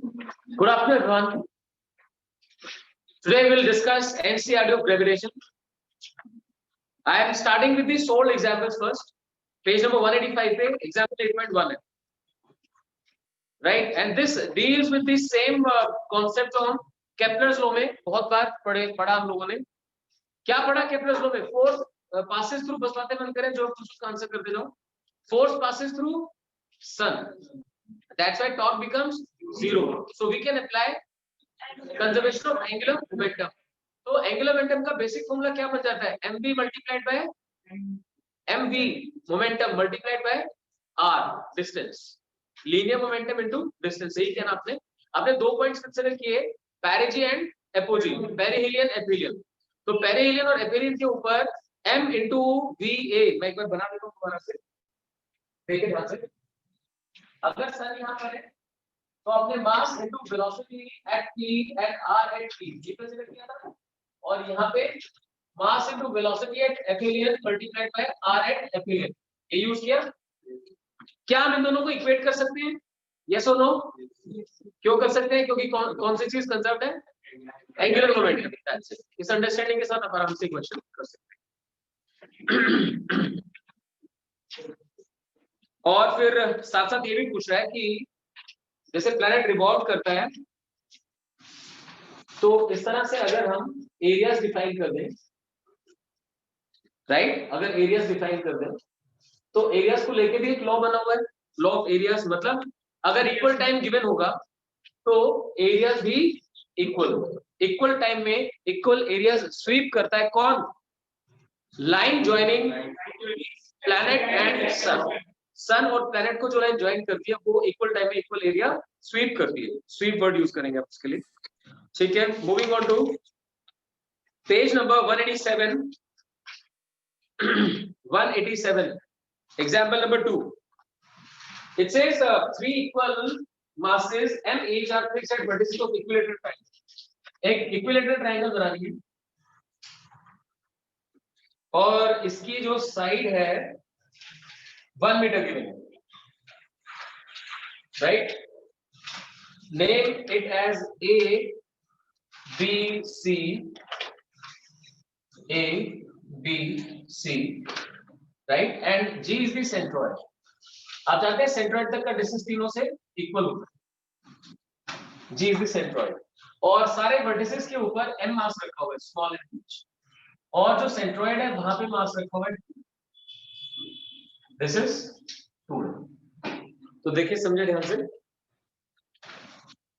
Good afternoon, everyone. Today we will discuss NCERT of gravitation. I am starting with the solved examples first. Page number 185 पे example 8.1 है, right? And this deals with the same concept जो हम Kepler's law में बहुत बार पढ़ा हम लोगों ने. क्या पढ़ा Kepler's law में? Force passes through, बस बातें बंद करें, जो उसका आंसर करते जाओ. Force passes through sun. That's why torque becomes zero. So we can apply conservation of angular momentum. तो एंगुलर मोमेंटम का बेसिक फॉर्मूला क्या बन जाता है? mv multiplied by mv momentum multiplied by r distance, linear momentum into distance. यही क्या आपने दो पॉइंट्स कंसीडर किए, पेरिजी एंड एपोजी, पेरिहेलियन एपिलियन. तो पेरिहेलियन और एपिलियन के ऊपर m इनटू va, मैं एक बार बना देता हूं दोबारा से, देखिए ध्यान से. अगर सन यहां पर है तो आपने mass into velocity at p at r at p ये कंसीडर किया था, और यहाँ पे mass into velocity at aphelion multiplied by r at aphelion ये यूज किया. क्या हम इन दोनों को इक्वेट कर सकते हैं? यस और नो? क्यों कर सकते हैं? क्योंकि कौन सी चीज कंजर्व्ड है? Angular momentum. इस अंडरस्टैंडिंग के साथ आप आराम से क्वेश्चन कर सकते हैं. और फिर साथ साथ ये भी पूछ रहा है कि जैसे प्लैनेट रिवॉल्व करता है, तो इस तरह से अगर हम एरियाज डिफाइन कर दें, राइट, अगर एरियाज डिफाइन कर दें तो एरियाज को लेके भी एक लॉ बना हुआ है, लॉ ऑफ एरियाज. मतलब अगर इक्वल टाइम गिवन होगा तो एरियाज भी इक्वल टाइम में इक्वल एरियाज स्वीप करता है. कौन? लाइन ज्वाइनिंग प्लैनेट एंड सन और प्लैनेट को जो लाइन ज्वाइन करती है वो इक्वल टाइम में इक्वल एरिया स्वीप करती है. स्वीप वर्ड यूज करेंगे आप इसके लिए, ठीक है. Moving on to page number 187. 187 example number 2. It says three equal masses m each are fixed at vertices of equilateral triangle. एक इक्विलेटरल ट्रायंगल बना लीजिए और इसकी जो साइड है 1 मीटर की है, right. Name it as a b c, a b c, right, and g is the centroid. आप जानते हैं सेंट्रोइड तक का डिस्टेंस तीनों से इक्वल होता है. g इज द सेंट्रोइड और सारे वर्टिसेस के ऊपर m मास रखा हुआ है, स्मॉल एंड बिग, और जो सेंट्रोइड है वहां पे मास रखा हुआ है, दिस इज 2. तो देखिए समझे ध्यान से,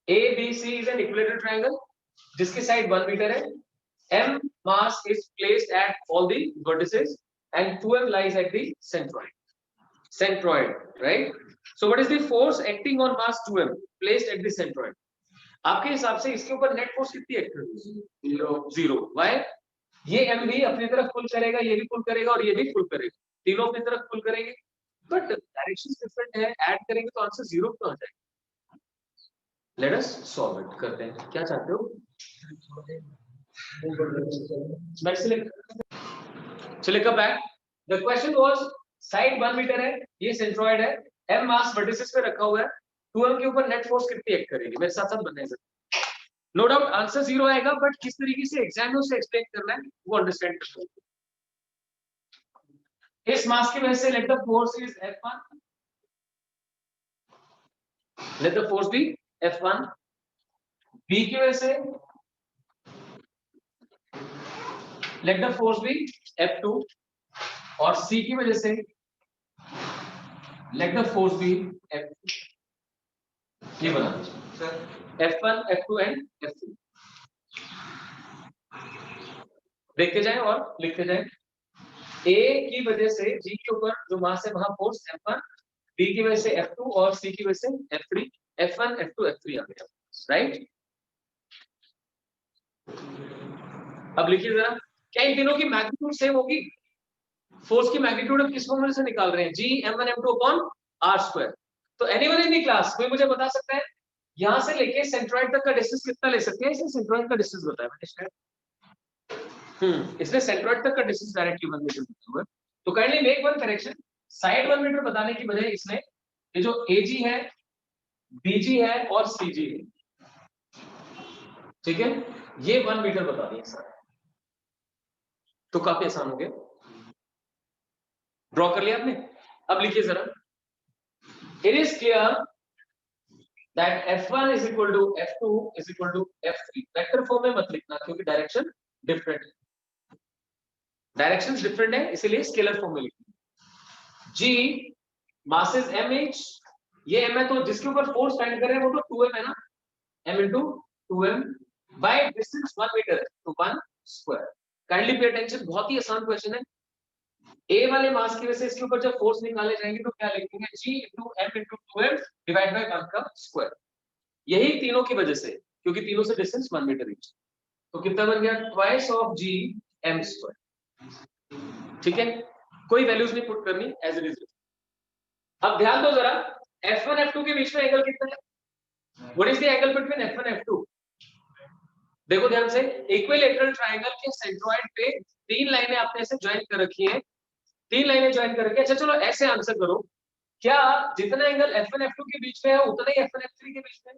ABC is an equilateral triangle जिसकी साइड 1 मीटर है. m mass is placed at all the vertices and 2m lies at the centroid, right? So what is the force acting on mass 2m placed at the centroid? आपके हिसाब से इसके ऊपर net force कितनी act करेगी? 0. Why? ये m भी अपनी तरफ पुल करेगा, ये भी पुल करेगा और ये भी पुल करेगा, तीनों अपनी तरफ पुल करेंगे, बट डायरेक्शंस डिफरेंट है. ऐड करेंगे तो आंसर 0 क्यों आ जाएगा? Let us solve it. करते हैं. क्या चाहते हो? चलिए come back. The question was side 1 metre है, ये सेंट्रोइड है, m मास वर्टिसेस पे रखा हुआ है, 2m के ऊपर नेट फोर्स कितनी एक्ट करेगी? मेरे साथ साथ बताइए. नो डाउट आंसर 0 आएगा, बट किस तरीके से एग्जाम में उसे एक्सप्लेन करना है वो अंडरस्टैंड करना है. इस मास की वजह से let the force is F1, let the force be F1. B की वजह से let the force B F2 और C की वजह से let the force B F2. ये बना F1, F2 एंड F3. देखते जाएं और लिखते जाएं. A की वजह से G के ऊपर जो मास है वहां फोर्स F1, B की वजह से F2 और C की वजह से F3. F1, F2, F3 आ गया, राइट. अब लिखिए जरा, क्या इन तीनों की मैग्नीट्यूड सेम होगी? फोर्स की मैग्नीट्यूड अब किस फॉर्मूले से निकाल रहे हैं? G m1 m2 upon r². तो एनीवन इन द क्लास कोई मुझे बता सकता है यहां से लेके सेंट्रोइड तक का डिस्टेंस कितना ले सकते हैं? इसने सेंट्रोइड का डिस्टेंस बताया मैंने. इसने सेंट्रोइड तक का डिस्टेंस डायरेक्टली 1 मीटर बताया हुआ है. तो kindly make one correction. Side 1 metre बताने की बजाय इसने ये जो AG है, BG है और CG है, ठीक है, ये 1 मीटर बता दिए सर, तो काफी आसान हो गया। ड्रॉ कर लिया आपने, अब लिखिए जरा, it is clear that F1 is equal to F2 is equal to F3। Vector form में मत लिखना क्योंकि डायरेक्शन डिफरेंट है, डायरेक्शंस डिफरेंट है, इसीलिए स्केलर फॉर्म में लिखना। G मास इज mh, ये m है, तो जिसके ऊपर फोर्स फाइंड कर रहे हैं वो तो 2m है ना, m into 2m by distance 1 metre है तो 1 स्क्वायर। काइंडली पे अटेंशन, बहुत ही आसान क्वेश्चन है। ए वाले मास की वजह से इसके ऊपर जब फोर्स निकाले जाएंगे तो क्या लिखेंगे, G into m into 2m divide by 1 का स्क्वायर। यही तीनों की वजह से, क्योंकि तीनों से डिस्टेंस 1 मीटर ईच, तो कितना बन गया, twice of G m square. ठीक है, कोई वैल्यूज नहीं पुट करनी, एज इट इज। अब ध्यान दो जरा, F1 F2 के बीच में एंगल कितना है, what is the angle between F1 F2? देखो ध्यान से, इक्विलैटरल ट्रायंगल के सेंट्रॉइड पे 3 लाइनें आपने ऐसे ज्वाइन कर रखी हैं, 3 लाइनें ज्वाइन कर रखी है। अच्छा चलो ऐसे आंसर करो, क्या जितना एंगल F1 F2 के बीच में है उतना ही F1 F3 के बीच में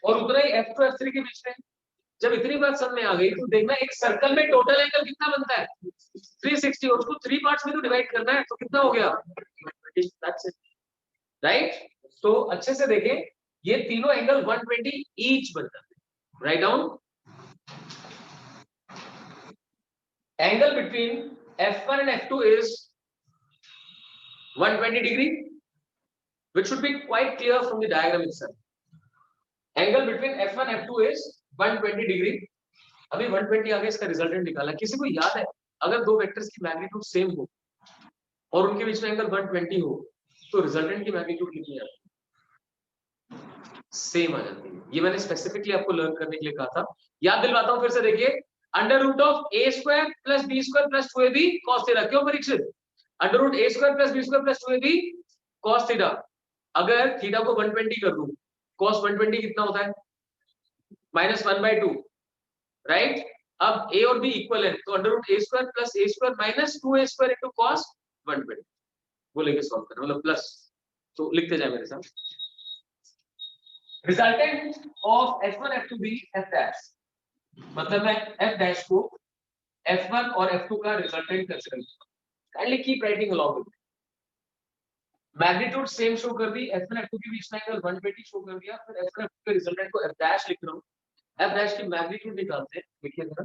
और उतना ही F2 F3 के बीच में? जब इतनी बात समझ में आ गई तो देखना एक सर्कल में टोटल एंगल कितना बनता है, 360, और उसको 3 पार्ट्स में तो डिवाइड करना है, तो कितना हो गया, राइट। तो अच्छे से देखें, ये तीनों एंगल 120 ईच बनता है। Write down, angle between F1 and F2 is 120 degree, which should be quite clear from the diagram itself. Angle between F1 and F2 is 120 degree। अभी 120 आगे इसका रिजल्टेंट निकाला, किसी को याद है अगर दो वेक्टर्स की मैग्नीट्यूड सेम हो और उनके बीच में एंगल 120 हो तो रिजल्टेंट की मैग्नीट्यूड कितनी आती है, सेम आ जाती है। ये मैंने स्पेसिफिकली आपको लर्न करने के लिए कहा था। याद दिलवाता हूं फिर से, देखिए, under root of a square plus b square plus 2ab cos theta. क्यों Parikshit, under root a square plus b square plus 2ab cos theta. अगर थीटा को 120 कर दूं, cos 120 कितना होता है, -1/2, राइट। अब a और b इक्वल है तो under root a square plus a square minus 2a square into cos 120, वो लेके सॉल्व करना, मतलब प्लस। तो लिखते जाए मेरे साथ, रिजल्टेंट ऑफ F1 F2 भी F डैश, मतलब मैं F डैश को F1 और F2 का रिजल्टेंट कंसीडर करूंगा। Kindly keep writing along with, magnitude same show कर दी, F1 F2 के बीच में एंगल 120 शो कर दिया, फिर F1 F2 के रिजल्टेंट को F डैश लिख रहा हूं। F डैश की मैग्नीट्यूड निकालते हैं, देखिए जरा,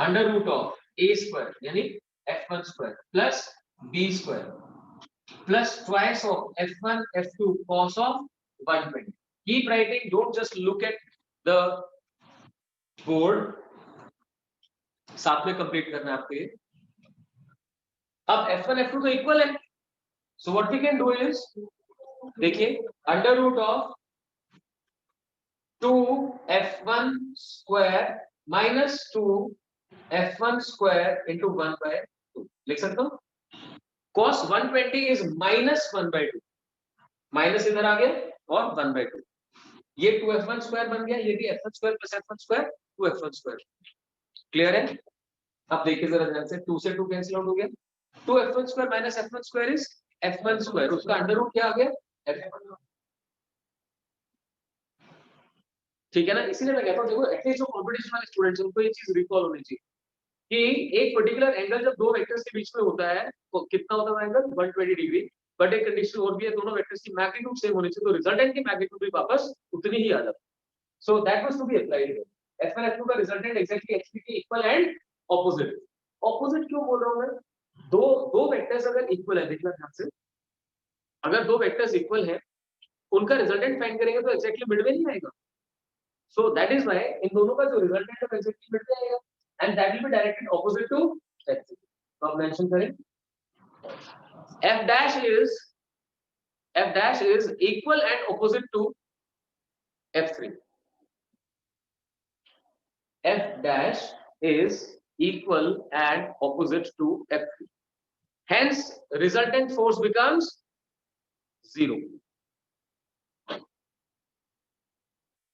under root of a square यानी F1 square plus b square plus twice of F1 F2 cos of 120। Keep writing, don't just look at the board, साथ में कंप्लीट करना है आपको ये। अब F1 F2 तो इक्वल है, so what we can do is, देखिए, under root of 2 F1 square minus 2 F1 square into 1/2 लिख सकता हूं। cos 120 इज -1/2, माइनस इधर आ गया और 1/2, ये 2F1 स्क्वायर बन गया, ये भी F1 square plus F1 square 2F1 square. Clear है? अब देखिए जरा ध्यान से, 2 से 2 कैंसिल आउट हो गया, 2F1 square minus F1 square is F1 square, उसका अंडर रूट क्या आ गया, F1। ठीक है ना, इसीलिए मैं कहता हूं देखो, एटलीस्ट जो कंपटीशन वाले स्टूडेंट्स हैं उनको ये चीज रिकॉल होनी चाहिए कि एक पर्टिकुलर एंगल जब दो वेक्टर्स के बीच में होता है तो कितना होता है एंगल, 120 डिग्री। बट एक कंडीशन और भी है, दोनों वेक्टर्स की मैग्नीट्यूड सेम होनी चाहिए, तो रिजल्टेंट की मैग्नीट्यूड भी वापस उतनी ही आ जाती है। So that was to be applied. F1 F2 का रिजल्टेंट एग्जैक्टली X3 के इक्वल एंड ऑपोजिट। ऑपोजिट क्यों बोल रहा हूं मैं, दो दो वेक्टर्स अगर इक्वल है, देखना ध्यान से, अगर दो वेक्टर्स इक्वल है उनका रिजल्टेंट फाइंड करेंगे तो एग्जैक्टली मिड में नहीं आएगा। सो दैट इज व्हाई इन दोनों का जो रिजल्टेंट है एग्जैक्टली मिड में आएगा, and that will be directed opposite to X3। तो आप मेंशन करें F dash is equal and opposite to F3. F dash is equal and opposite to F3. Hence, resultant force becomes 0.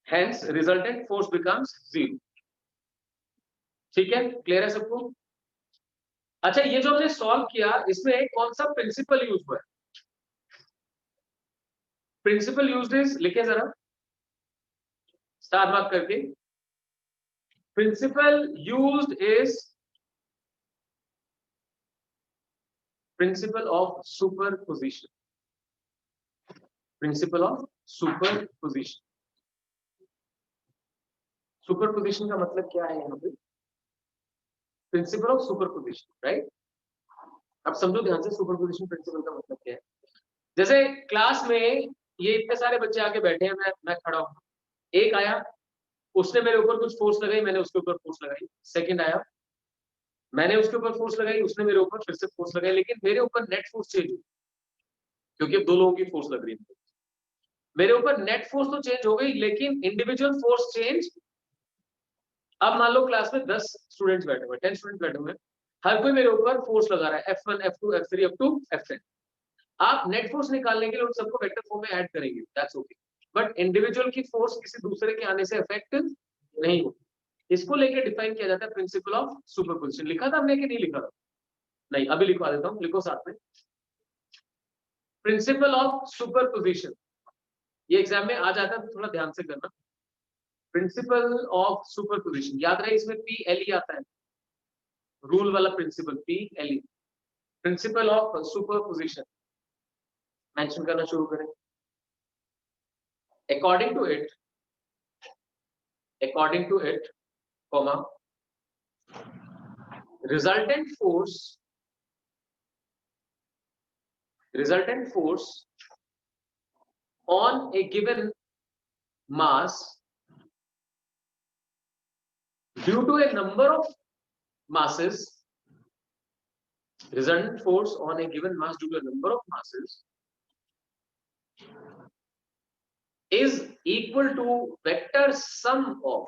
Hence, resultant force becomes 0. ठीक है, clear है सबको? अच्छा, ये जो हमने सॉल्व किया इसमें कौन सा प्रिंसिपल यूज हुआ है? प्रिंसिपल यूज्ड इज, लिखे जरा, स्टार मार्क करके, principle used is principle of superposition, principle of superposition. Superposition का मतलब क्या है यहाँ पे? Principle of superposition, right? अब समझो ध्यान से सुपरपोजिशन प्रिंसिपल का मतलब क्या है। जैसे क्लास में ये इतने सारे बच्चे आके बैठे हैं, मैं खड़ा हूं, एक आया, उसने मेरे ऊपर कुछ फोर्स लगाई, मैंने उसके ऊपर फोर्स लगाई। सेकंड आया, मैंने उसके ऊपर फोर्स लगाई, उसने मेरे ऊपर फिर से फोर्स लगाई, लेकिन मेरे ऊपर नेट फोर्स चेंज हुई क्योंकि अब दो लोगों की फोर्स लग रही है। मेरे ऊपर नेट फोर्स तो चेंज हो गई, लेकिन इंडिविजुअल फोर्स चेंज। अब मान लो क्लास में 10 स्टूडेंट्स बैठे हुए, 10 स्टूडेंट बैठे हुए, हर कोई मेरे ऊपर फोर्स लगा रहा है, F1 F2 F3 up to F10। आप नेट फोर्स निकालने के लिए उन सबको वेक्टर फॉर्म में ऐड करेंगे, दैट्स ओके, बट इंडिविजुअल की फोर्स किसी दूसरे के आने से इफेक्ट नहीं होती। इसको लेके डिफाइन किया जाता है प्रिंसिपल ऑफ सुपरपोजिशन। लिखा था हमने कि नहीं लिखा था? नहीं, अभी लिखवा देता हूँ, लिखो साथ में, प्रिंसिपल ऑफ सुपरपोजिशन। ये एग्जाम में आ जाता है तो थोड़ा ध्यान से करना। प्रिंसिपल ऑफ सुपरपोजिशन, याद रहे इसमें PLE आता है, रूल वाला principle, PLE, principle of superposition. Mention करना शुरू करें। According to it, comma, resultant force on a given mass due to a number of masses, resultant force on a given mass due to a number of masses is equal to vector sum of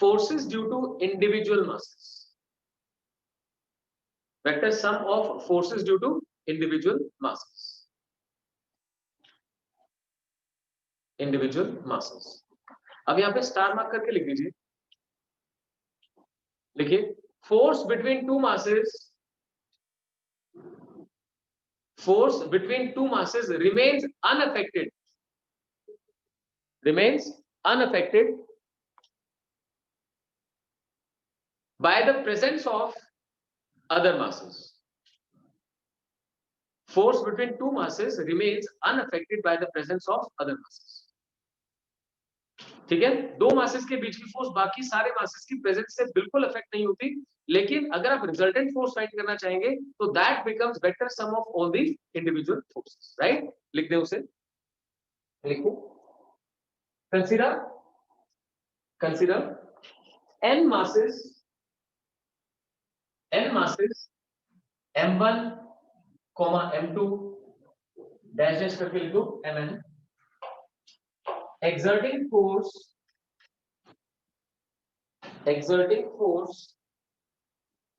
forces due to individual masses. Vector sum of forces due to individual masses. अब यहाँ पे star mark करके लिख दीजिए। लिखिए, force between two masses remains unaffected by the presence of other masses. Force between two masses remains unaffected by the presence of other masses. ठीक है, दो मासेस के बीच की फोर्स बाकी सारे मासेस की प्रेजेंस से बिल्कुल अफेक्ट नहीं होती, लेकिन अगर आप रिजल्टेंट फोर्स फाइंड करना चाहेंगे तो that becomes vector sum of all the individual forces, right? लिख दें उसे, लिखो, consider n masses m1, m2 dash करके लिखो mn, exerting force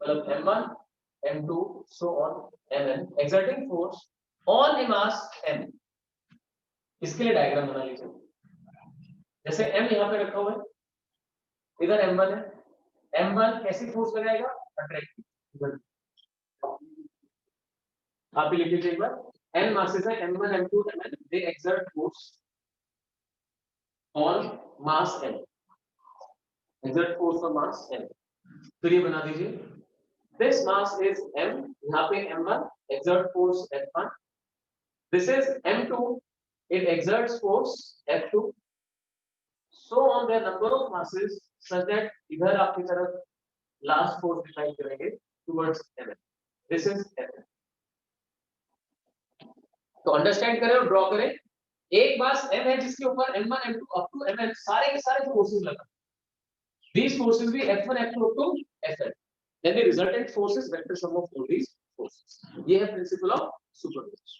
मतलब m1 m2 so on mn, exerting force on a mass m। इसके लिए डायग्राम बना लीजिए। जैसे m यहाँ पे रखा हुआ है, इधर m1 है, m1 कैसी फोर्स लगाएगा? अट्रैक्टिव। आप ही लिख लीजिए एक बार, n masses है m1 m2 mn, they exert force on mass m, exert force on mass m। फिर ये बना दीजिए, this mass is m, यहाँ पे m1 exert force f1, this is m2, it exerts force f2, so on the number of masses such that इधर आपकी तरफ last force define करेंगे towards mn, this is mn। तो understand करें और draw करें। एक मास m है जिसके ऊपर m1 m2 up to mn सारे के सारे फोर्सेस लगा, these forces भी f1 f2 up to fn, then the resultant force is vector sum of all these forces। ये है प्रिंसिपल ऑफ सुपरपोजिशन।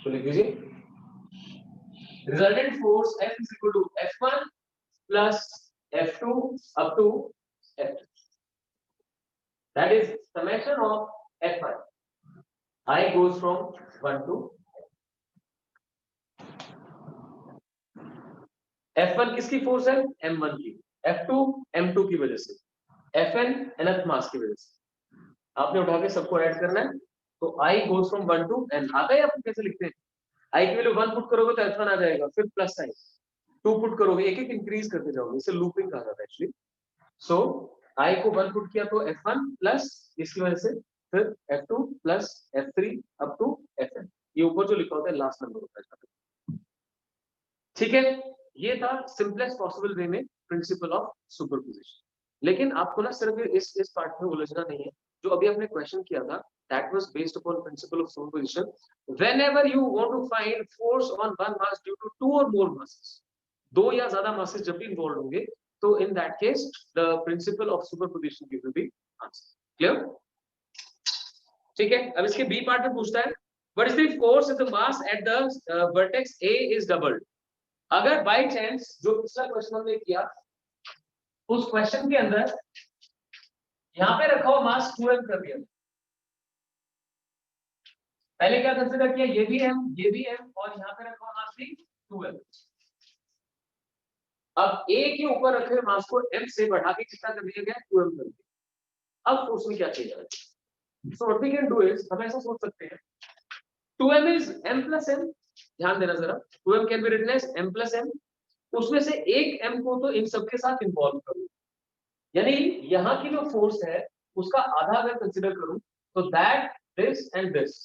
तो लिख दीजिए, resultant force F is equal to F1 plus F2 up to F2, that is summation of F1, I goes from 1 to F1 किसकी force है? M1 की, F2 M2 की वजह से, Fn nth मास की वजह से। आपने उठा के सबको ऐड करना है तो I goes from 1 to n. आता है आपको कैसे लिखते हैं? I की वैल्यू 1 पुट करोगे तो F1 आ जाएगा, फिर प्लस साइन 2 पुट करोगे, एक एक इंक्रीज करते जाओगे, इसे लूपिंग कहा जाता है एक्चुअली। सो I को 1 पुट किया तो F1 प्लस इसकी वजह से फिर F2 plus F3 up to Fn। ये ऊपर जो लिखा होता है लास्ट नंबर होता है। ठीक है, ये था सिंपलेस्ट पॉसिबल वे में प्रिंसिपल ऑफ सुपरपोजिशन। लेकिन आपको ना सिर्फ इस पार्ट में उलझना नहीं है, जो अभी आपने क्वेश्चन किया था that was based upon principle of superposition. Whenever you want to find force on one mass due to two or more masses, दो या ज्यादा masses जब भी involved होंगे, तो in that case the principle of superposition gives you the answer. Clear? ठीक है, अब इसके बी पार्ट में पूछता है what is the force if the mass at the vertex A is doubled? अगर बाय चांस जो पिछला क्वेश्चन हमने किया उस क्वेश्चन के अंदर यहां पे रखा हुआ मास 2m कर दिया, पहले क्या कंसीडर किया, ये भी m और यहां पे रखा हुआ मास भी 2m। अब a के ऊपर रखे मास को m से बढ़ा के कितना कर दिया गया, 2m कर दिया। अब फोर्स में क्या चाहिए, so what we can do is, हम ऐसा सोच सकते हैं 2m is m plus m, ध्यान देना जरा, 2m can be written as m plus m, उसमें से एक m को तो इन सबके साथ इन्वॉल्व करूं, यानी यहां की जो फोर्स है उसका आधा अगर कंसीडर करूं तो that this and this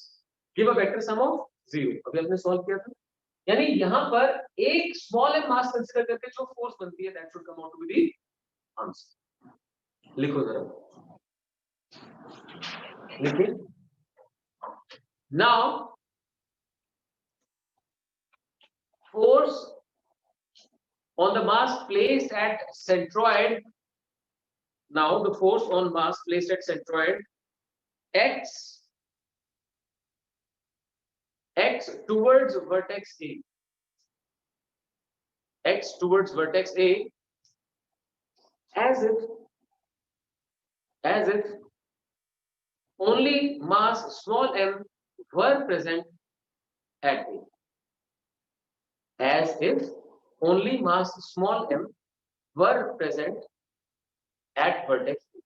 give a vector sum of 0। अभी हमने सॉल्व किया था, यानी यहां पर एक स्मॉल एम मास कंसीडर करके जो फोर्स बनती है that should come out to be the answer. लिखो जरा, लिखिए। Now force on the mass placed at centroid, now the force on mass placed at centroid x towards vertex A, x towards vertex A, as if only mass small m were present at A, as if only mass small m were present at vertex A।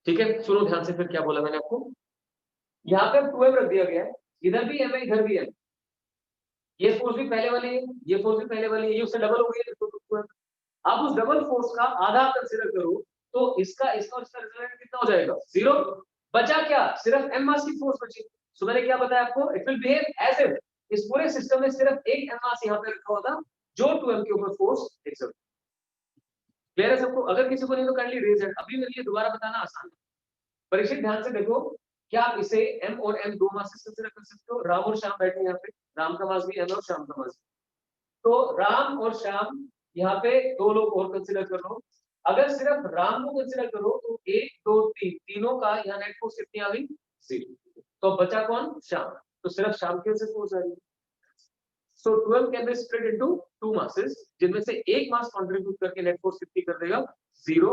ठीक है, सुनो ध्यान से, फिर क्या बोला मैंने आपको, यहाँ पे 2m रख दिया गया है, इधर भी m है इधर भी है, ये फोर्स भी पहले वाली है, ये फोर्स भी पहले वाली है, ये उससे डबल हो गई है, तो आप उस डबल फोर्स का आधा कंसीडर करो तो इसका और इसका रिजल्ट कितना हो जाएगा, 0। बचा क्या, सिर्फ m मास की फोर्स बची। सो मैंने क्या बताया आपको, it will behave as if इस पूरे सिस्टम में सिर्फ एक m मास यहाँ पे रखा हुआ था जो 2m के ऊपर फोर्स एक्सर्ट। क्लियर है सबको? अगर किसी को नहीं तो काइंडली रेज हैंड, अभी मेरे लिए दोबारा बताना आसान है। परीक्षित ध्यान से देखो, क्या आप इसे m और m दो मास से कंसीडर कर सकते हो? राम और श्याम बैठे यहाँ पे, राम का मास भी m और श्याम का मास, तो राम और श्याम यहाँ पे दो लोग और कंसीडर कर लो। अगर सिर्फ राम को कंसीडर करो तो 1 2 3 तीनों का यहाँ नेट फोर्स कितनी आ गई, 0। तो बचा कौन, श्याम, तो सिर्फ श्याम की वजह से फोर्स आ रही है। सो 12 can be split into two masses, जिनमें से एक मास कंट्रीब्यूट करके नेट फोर्स कितनी कर देगा, 0,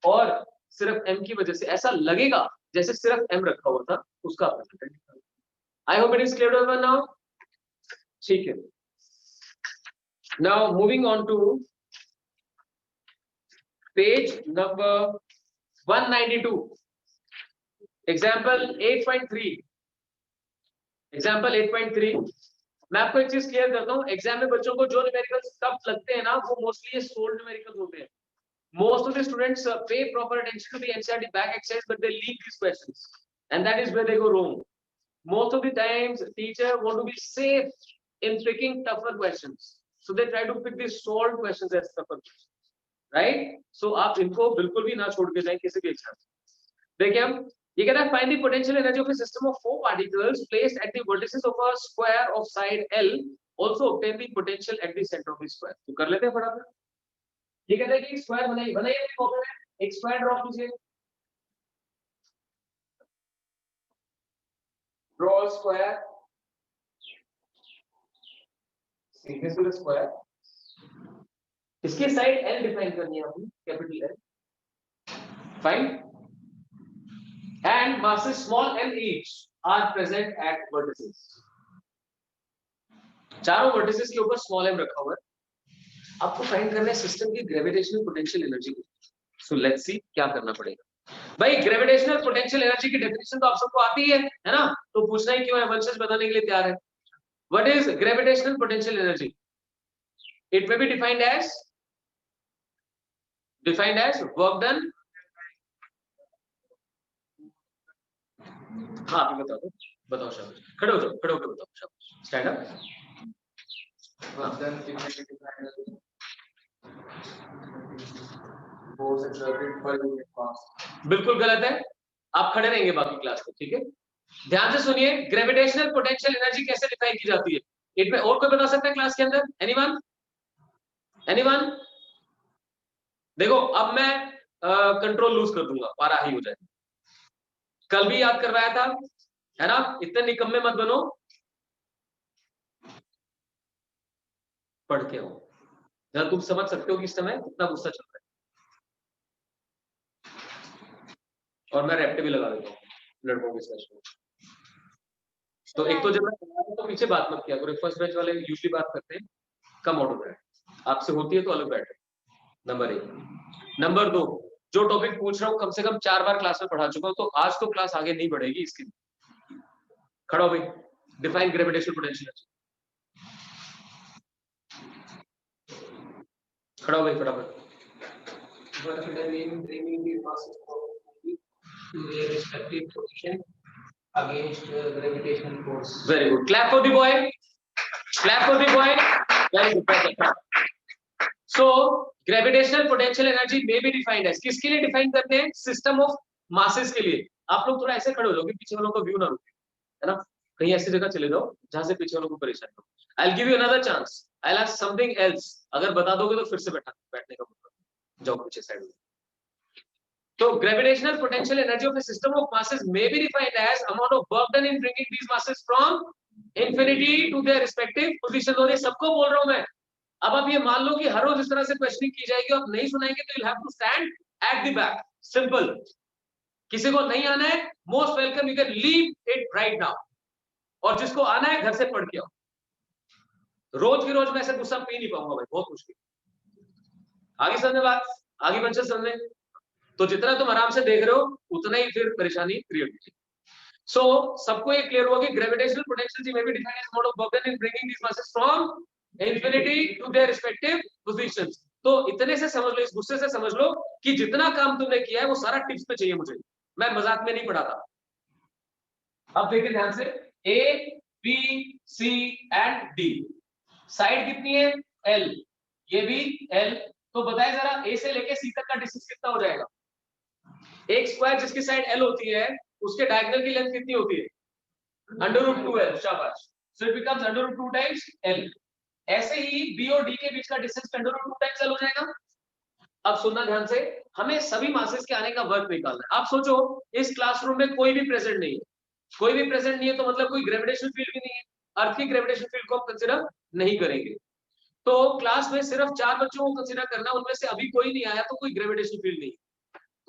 और सिर्फ m की वजह से ऐसा लगेगा जैसे सिर्फ m रखा हुआ था उसका result. I hope it is clear over now. ठीक है, now moving on to page number 192, example 8.3। example 8.3 मैं आपको एक चीज क्लियर करता हूँ, एग्जाम में बच्चों को जो न्यूमेरिकल्स टफ लगते हैं ना वो मोस्टली ये सोल्व्ड न्यूमेरिकल्स होते हैं। most of the students pay proper attention to the NCERT back exercise but they leave these questions and that is where they go wrong. Most of the times teacher want to be safe in picking tougher questions, so they try to pick these solved questions as tougher questions, right? So आप इनको बिल्कुल भी ना छोड़ के जाएं किसी भी एग्जाम में। देखिए हम ये कहता है find the potential energy of a system of 4 particles placed at the vertices of a square of side L, also obtain the potential at the center of the square। तो कर लेते हैं फटाफट। ये कहता है कि एक स्क्वायर बनाइए अपनी कॉपी में, एक स्क्वायर ड्रॉ कीजिए, ड्रॉ स्क्वायर, सीधे सीधे स्क्वायर, इसकी साइड L डिफाइन करनी है अपनी, capital L, fine, and masses small m each are present at vertices। चारों वर्टिसेस के ऊपर स्मॉल m रखा हुआ है, आपको फाइंड करना है सिस्टम की ग्रेविटेशनल पोटेंशियल एनर्जी को। सो लेट्स सी क्या करना पड़ेगा। भाई ग्रेविटेशनल पोटेंशियल एनर्जी की डेफिनेशन तो आप सबको आती है ना, तो पूछना ही क्यों है, वंशज बताने के लिए तैयार है। What is gravitational potential energy? It may be defined as work done. हाँ अभी बता दो, बताओ शाबाश, खड़े हो जाओ, खड़े होकर बताओ शाबाश, स्टैंड अप। बिल्कुल गलत है, आप खड़े रहेंगे बाकी क्लास में, ठीक है। ध्यान से सुनिए, ग्रेविटेशनल पोटेंशियल एनर्जी कैसे डिफाइन की जाती है, इसमें और कोई बता सकता है क्लास के अंदर? एनीवन? एनीवन? देखो अब मैं कंट्रोल लूज कर दूंगा, पारा ही हो जाए। कल भी याद करवाया था, है ना, इतने निकम्मे मत बनो, पढ़ के हो जरा, तुम समझ सकते हो कि इस समय कितना गुस्सा चल रहा है। और मैं रेप्टे भी लगा देता हूँ लड़कों के स्पेशल। तो एक तो जब मैं तो पीछे बात मत किया करो, फर्स्ट बेंच वाले यूजली बात करते हैं, कम आउट ऑफ दैट, आपसे होती है तो अलग बैठे। नंबर 1। नंबर 2, जो टॉपिक पूछ रहा हूँ कम से कम 4 बार क्लास में पढ़ा चुका हूँ, तो आज तो क्लास आगे नहीं बढ़ेगी इसकी। खड़ा हो भाई, डिफाइन ग्रेविटेशनल पोटेंशियल। खड़ा हो भाई फटाफट। Against gravitational force. Very good. Clap for the boy. Clap for the boy. Very good. So gravitational potential energy may be defined as, किसके लिए डिफाइन करते हैं? सिस्टम ऑफ मासेस के लिए। आप लोग थोड़ा ऐसे खड़े हो जाओ कि पीछे वालों का व्यू ना रुके, है ना, कहीं ऐसी जगह चले जाओ जहां से पीछे वालों को परेशानी हो। I'll give you another chance. I'll ask something else. अगर बता दोगे तो फिर से बैठने का मौका, जाओ पीछे साइड में। So gravitational potential energy of a system of masses may be defined as amount of work done in bringing these masses from infinity to their respective positions। और ये सबको बोल रहा हूं मैं। अब आप ये मान लो कि हर रोज इस तरह से क्वेश्चनिंग की जाएगी, आप नहीं सुनाएंगे तो you'll have to stand at the back। Simple. किसी को नहीं आना है, most welcome, you can leave it right now. और जिसको आना है घर से पढ़ के आओ। रोज की रोज मैं ऐसे गुस्सा पी नहीं पाऊंगा भाई, बहुत मुश्किल। आगे समझे बात? आगे बच्चे समझे? तो जितना तुम आराम से देख रहे हो उतना ही फिर परेशानी क्रिएट होगी। सो सबको ये क्लियर होगा कि ग्रेविटेशनल पोटेंशियल में भी defined as mode of work done in bringing these masses from infinity to their respective positions. तो इतने से समझ लो, इस गुस्से से समझ लो कि जितना काम तुमने किया है वो सारा टिप्स पे चाहिए मुझे, मैं मजाक में नहीं पढ़ाता। अब देखिए ध्यान से, A B C and D, side कितनी है? एल, ये भी एल। तो बताए जरा ए से लेके सी तक का डिस्टेंस कितना हो जाएगा? एक स्क्वायर जिसकी साइड एल होती है उसके डायगोनल की लेंथ कितनी होती है? √2l। शाबाश। So it becomes √2 times L. ऐसे ही बी और डी के बीच का डिस्टेंस √2 टाइम्स एल हो जाएगा। अब सुनना ध्यान से, हमें सभी मासेस के आने का वर्क निकालना है। आप सोचो इस क्लासरूम में कोई भी प्रेजेंट नहीं है, कोई भी प्रेजेंट नहीं है तो मतलब कोई ग्रेविटेशनल फील्ड भी नहीं है, अर्थ की ग्रेविटेशनल फील्ड को आप कंसीडर नहीं करेंगे। तो क्लास में सिर्फ 4 बच्चों को कंसीडर करना, उनमें से अभी कोई नहीं आया तो कोई ग्रेविटेशनल फील्ड नहीं।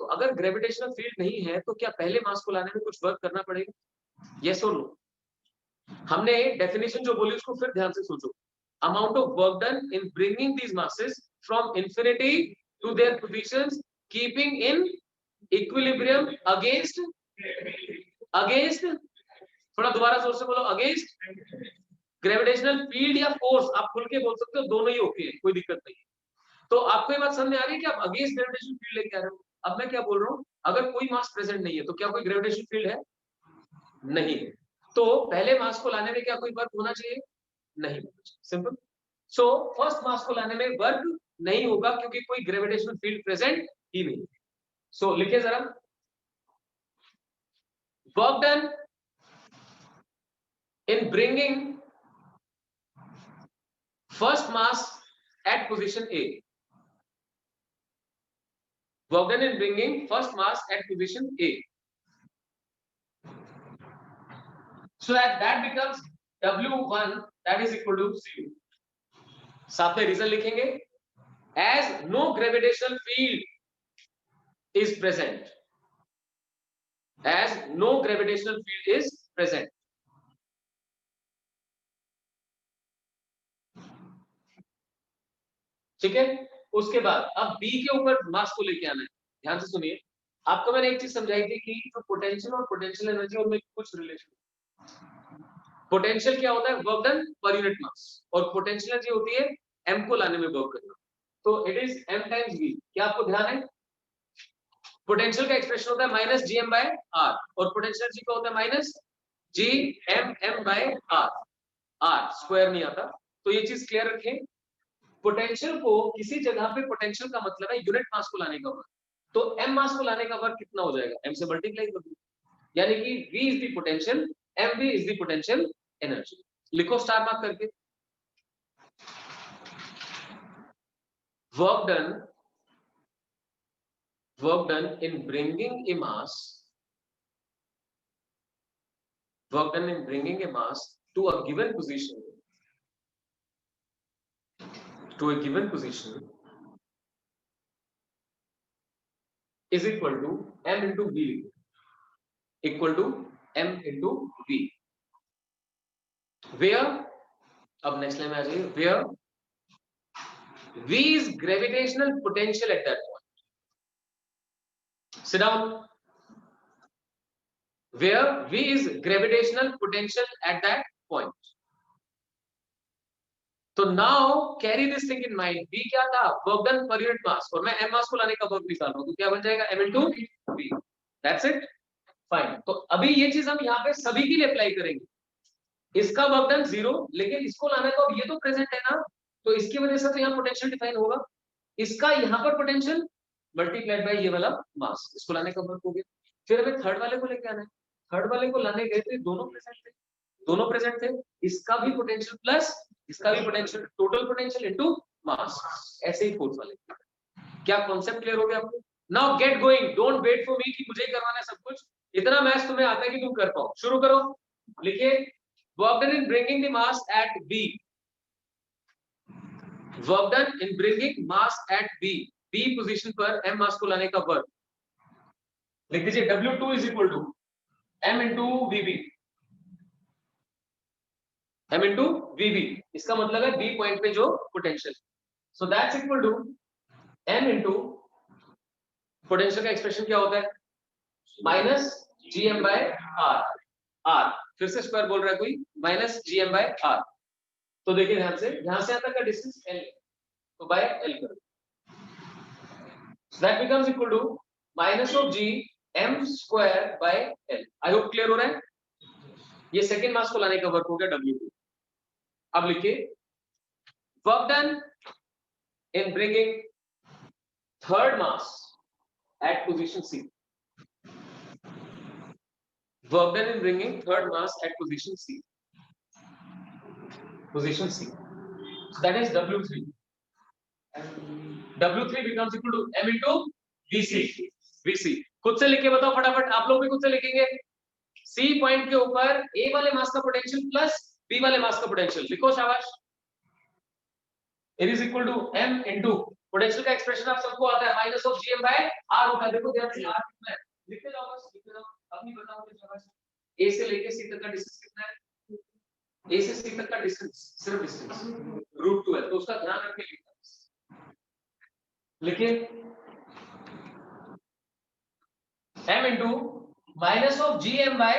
तो अगर ग्रेविटेशनल फील्ड नहीं है तो क्या पहले मास को लाने में कुछ वर्क करना पड़ेगा? यस और नो? हमने डेफिनेशन जो बोली उसको फिर ध्यान से सोचो। Amount of work done in bringing these masses from infinity to their positions keeping in equilibrium against, against, थोड़ा दोबारा जोर से बोलो, अगेंस्ट ग्रेविटेशनल फील्ड या फोर्स, आप खुल के बोल सकते हो, दोनों ही ओके है, कोई दिक्कत नहीं है। तो आपको ये बात समझ में आ रही है कि आप अगेंस्ट ग्रेविटेशनल फील्ड लेके आ रहे हो। अब मैं क्या बोल रहा हूँ, अगर कोई मास प्रेजेंट नहीं है तो क्या कोई ग्रेविटेशनल फील्ड है? नहीं है। तो पहले मास को लाने में क्या कोई वर्क होना चाहिए? नहीं होना चाहिए। सिंपल। सो फर्स्ट मास को लाने में वर्क नहीं होगा क्योंकि कोई ग्रेविटेशनल फील्ड प्रेजेंट ही नहीं। सो लिखिए जरा, work done in bringing first mass at position A. Work done in bringing first mass at position A. So that becomes W1, that is equal to 0. साथ में रीजन लिखेंगे, as no gravitational field is present, as no gravitational field is present. ठीक है। उसके बाद अब B के ऊपर मास को लेके आना है। ध्यान से सुनिए, आपको मैंने एक चीज समझाई थी कि जो पोटेंशियल और पोटेंशियल एनर्जी उनमें कुछ रिलेशन। पोटेंशियल क्या होता है, work done per unit mass, और पोटेंशियल एनर्जी होती है m को लाने में वर्क करना। तो it is m times v। क्या आपको ध्यान है, पोटेंशियल का एक्सप्रेशन होता है minus G M by R, और पोटेंशियल एनर्जी का होता है minus G M M by R. R square नहीं आता, तो ये चीज क्लियर रखें। पोटेंशियल को किसी जगह पे पोटेंशियल का मतलब है यूनिट मास को लाने का वर्क, तो m मास को लाने का वर्क कितना हो जाएगा, m से मल्टीप्लाई कर दो, यानी कि v is the potential, mv is the potential energy. लिखो स्टार मार्क करके। Work done in bringing a mass, work done in bringing a mass to a given position, is equal to m into v, equal to m into v, where, अब next line में आ जाइए, where v is gravitational potential at that point. Sit down. Where v is gravitational potential at that point. तो now carry this thing in mind, v क्या था, work done per unit mass, और मैं m mass को लाने का work निकाल रहा हूं, तो क्या बन जाएगा m into v। That's it, fine. तो अभी ये चीज हम यहाँ पे सभी के लिए अप्लाई करेंगे। इसका वर्क डन 0, लेकिन इसको लाना तो अब ये तो प्रेजेंट है ना, तो इसकी वजह से तो यहाँ पोटेंशियल डिफाइन होगा। इसका यहाँ पर पोटेंशियल मल्टीप्लाइड बाय ये वाला मास, इसको लाने का वर्क हो गया। फिर हमें थर्ड वाले को लेके आना है। थर्ड वाले को लाने गए तो दोनों प्रेजेंट थे, दोनों प्रेजेंट थे। इसका भी पोटेंशियल प्लस इसका भी potential, total potential into mass, ऐसे ही फोर्स वाले। क्या कॉन्सेप्ट क्लियर हो गया आपको? Now get going, don't wait for me कि मुझे ही करवाना है सब कुछ। इतना मैथ्स तुम्हें आता है कि तुम कर पाओ। शुरू करो, लिखिए work done in bringing the mass at B, work done in bringing mass at B, B position पर m मास को लाने का वर्क। लिख दीजिए W2 is equal to m into VB, m into VB, इसका मतलब है b पॉइंट पे जो potential, so that's equal to m into potential का एक्सप्रेशन क्या होता है, minus G M by R. R फिर से स्क्वायर बोल रहा है कोई, minus G M by R. तो देखिए ध्यान से, यहां से यहां तक का डिस्टेंस l, तो बाय l करो, that becomes equal to minus of G M square by l। I hope clear हो रहा है। ये सेकंड मास को लाने का वर्क हो गया W2। अब लिखिए work done in bringing third mass at position C, work done in bringing third mass at position C, so that is W3, W3 becomes equal to m into VC। खुद से लिख के बताओ फटाफट, आप लोग भी खुद से लिखेंगे। C पॉइंट के ऊपर A वाले मास का पोटेंशियल प्लस B वाले मास का पोटेंशियल, लिखो शाबाश। It is equal to m into potential का एक्सप्रेशन आप सबको आता है, minus of G M by R होता है। देखो ध्यान से आर कितना है, लिखते जाओ बस, लिखते जाओ, अपनी बताओ शाबाश। ए से लेके सी तक का डिस्टेंस कितना है, ए से सी तक का डिस्टेंस, सिर्फ डिस्टेंस √2 है, तो उसका ध्यान रख के लिखना। लिखिए m into minus of G M by,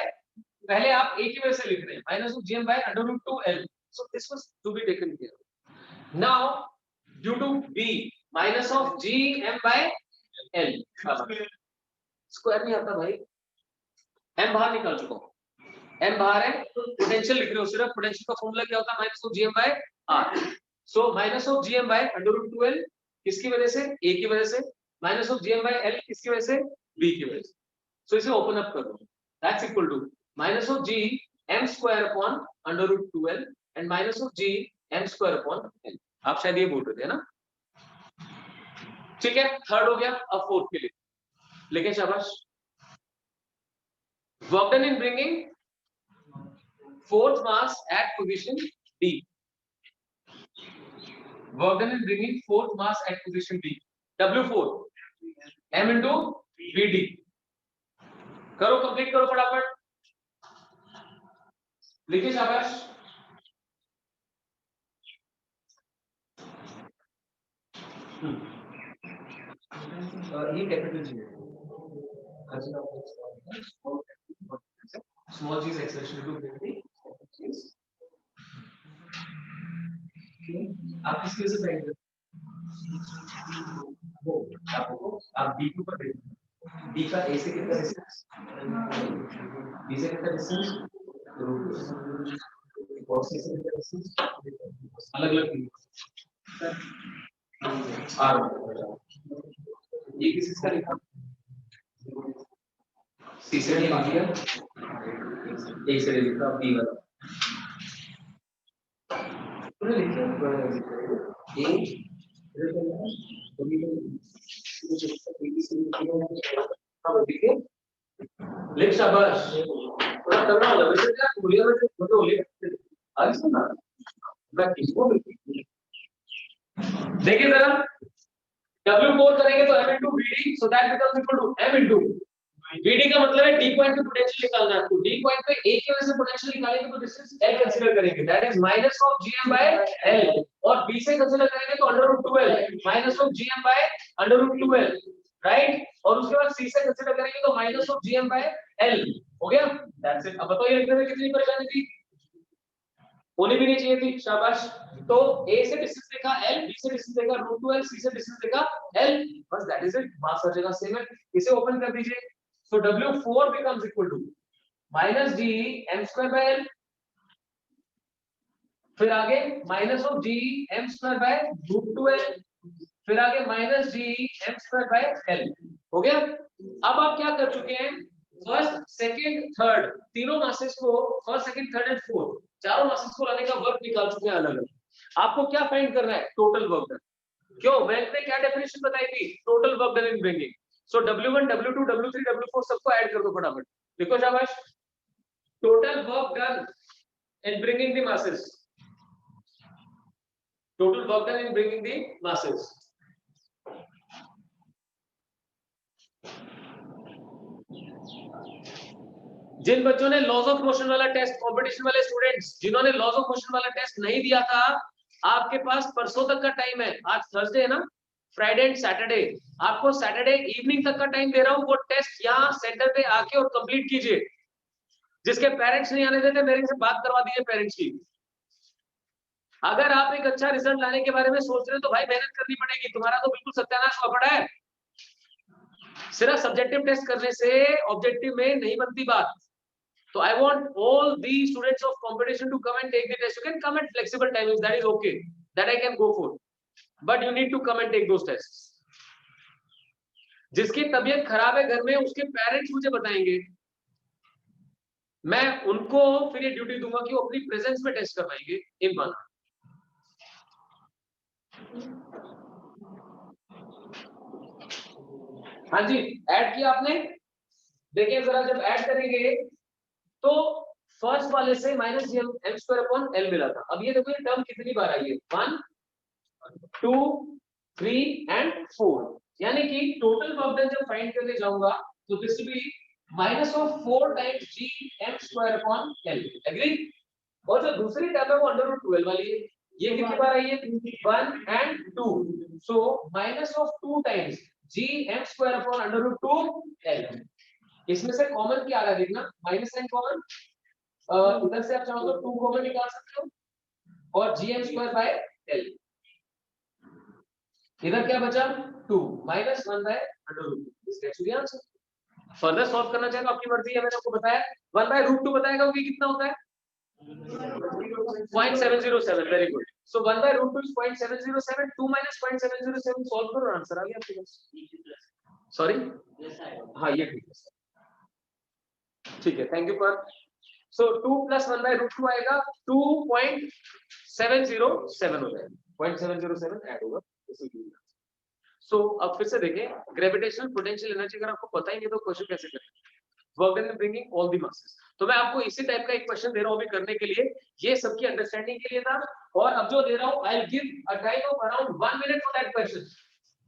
पहले आप एक ही वजह से लिख रहे हैं, minus of G M by √2l, so this was to be taken care. Now due to b minus of G M by l, square नहीं आता भाई, m बाहर निकाल चुका हूं, m बाहर है तो पोटेंशियल लिख रहे हो, सिर्फ पोटेंशियल का फॉर्मूला क्या होता है, minus of G M by R. So minus of G M by √2l किसकी वजह से, a की वजह से, minus of G M by l किसकी वजह से, b की वजह से। सो इसे ओपन अप कर दो, that's equal to minus of G m square upon √2l and minus of G m square upon l। आप शायद ये बोल रहे थे ना, ठीक है, थर्ड हो गया। अब फोर्थ के लिए लेकिन शाबाश, work done in bringing fourth mass at position D, work done in bringing fourth mass at position D, W4 m into VD। करो, कंप्लीट करो फटाफट, लिखिए शाबाश। ये कैपिटल जी है, small g is acceleration to gravity. आप किसके से फाइंड करते हो? आप d2 पर देखो, d का a से कितना डिस्टेंस, b से कितना डिस्टेंस, और c से कितना डिस्टेंस, अलग अलग r ये किसी का लिखा c से लिख दिया, a से लिखा b वाला तूने लिखा a लिख शाबाश थोड़ा तगड़ा हो वैसे क्या बोलिए मैं तो बोलिए आगे सुनना मैं किसको देखिए जरा W4 करेंगे तो M into VD so that becomes equal to M into VD का मतलब है D पॉइंट पे पोटेंशियल निकालना है तो D पॉइंट पे A की वजह से पोटेंशियल निकालेंगे तो डिस्टेंस L कंसीडर करेंगे that is minus of GM by L और B से कंसीडर करेंगे तो √2L minus of GM by √2L right और उसके बाद C से कंसीडर करेंगे तो minus of GM by L हो गया दैट्स इट अब बताओ ये लिखने में कितनी परेशानी थी होनी भी नहीं चाहिए थी शाबाश तो A से डिस्टेंस देखा L B से डिस्टेंस देखा √2L C से डिस्टेंस देखा L बस दैट इज इट बात हर जगह सेम है इसे ओपन कर दीजिए so W4 becomes equal to minus G M square by L फिर आगे minus of G M square by √2L फिर आगे minus G M square by L हो गया अब आप क्या कर चुके हैं फर्स्ट सेकंड थर्ड तीनों मासेस को first second third and fourth चारों मासेस को लाने का वर्क निकाल चुके हैं अलग अलग आपको क्या फाइंड करना है टोटल वर्क डन क्यों वेल्थ ने क्या डेफिनेशन बताई थी total work done in bringing so W1 W2 W3 W4 सबको ऐड कर दो फटाफट लिखो शाबाश total work done in bringing the masses total work done in bringing the masses जिन बच्चों ने लॉज ऑफ मोशन वाला टेस्ट कंपटीशन वाले स्टूडेंट्स जिन्होंने लॉज ऑफ मोशन वाला टेस्ट नहीं दिया था आपके पास परसों तक का टाइम है आज थर्सडे है ना फ्राइडे एंड सैटरडे आपको सैटरडे इवनिंग तक का टाइम दे रहा हूं वो टेस्ट यहां सेंटर पे आके और कंप्लीट कीजिए जिसके पेरेंट्स नहीं आने देते मेरे से बात करवा दीजिए पेरेंट्स की अगर आप एक अच्छा रिजल्ट लाने के बारे में सोच रहे हो तो भाई मेहनत करनी पड़ेगी तुम्हारा तो बिल्कुल सत्यानाश हुआ पड़ा है सिर्फ सब्जेक्टिव टेस्ट करने से ऑब्जेक्टिव में नहीं बनती बात तो I want all the students of competition to come and take the test you can come at flexible timings that is okay that I can go for but you need to come and take those tests जिसकी तबीयत खराब है घर में उसके parents मुझे बताएंगे मैं उनको फिर ये ड्यूटी दूंगा कि वो अपनी प्रेजेंस में टेस्ट करवाएंगे इन वन हाँ जी ऐड किया आपने देखिए जरा जब ऐड करेंगे तो फर्स्ट वाले से minus m square upon l मिला था अब ये देखो ये टर्म कितनी बार आई है 1 2 3 एंड 4 यानी कि टोटल वर्क डन जब फाइंड करने जाऊंगा तो this will be minus of 4 times g m square upon l agree और जो दूसरी टर्म है वो √12 वाली है ये कितनी बार आई है 1 and 2 so minus of 2 times g m square upon √2l इसमें से कॉमन क्या आ रहा है देखना माइनस साइन कॉमन इधर से आप चाहो तो 2 कॉमन निकाल सकते हो और gm स्क्वायर बाय l इधर क्या बचा 2 minus 1 by √2 this gets the answer further solve करना चाहे तो आपकी मर्जी है मैंने आपको बताया 1 बाय √2 बताएगा वो कितना होता है 0.707 very good so 1 by √2 is 0.707 2 minus 0.707 solve करो आंसर आ गया आपके पास सॉरी हां ये ठीक है thank you for so 2 plus 1 by √2 आएगा 2.707 हो जाएगा 0.707 ऐड होगा सो अब फिर से देखें ग्रेविटेशनल पोटेंशियल एनर्जी अगर आपको पता ही नहीं तो क्वेश्चन कैसे करें work done in bringing all the masses तो मैं आपको इसी टाइप का एक क्वेश्चन दे रहा हूं अभी करने के लिए ये सबकी अंडरस्टैंडिंग के लिए था और अब जो दे रहा हूं I will give a time of around 1 minute for that question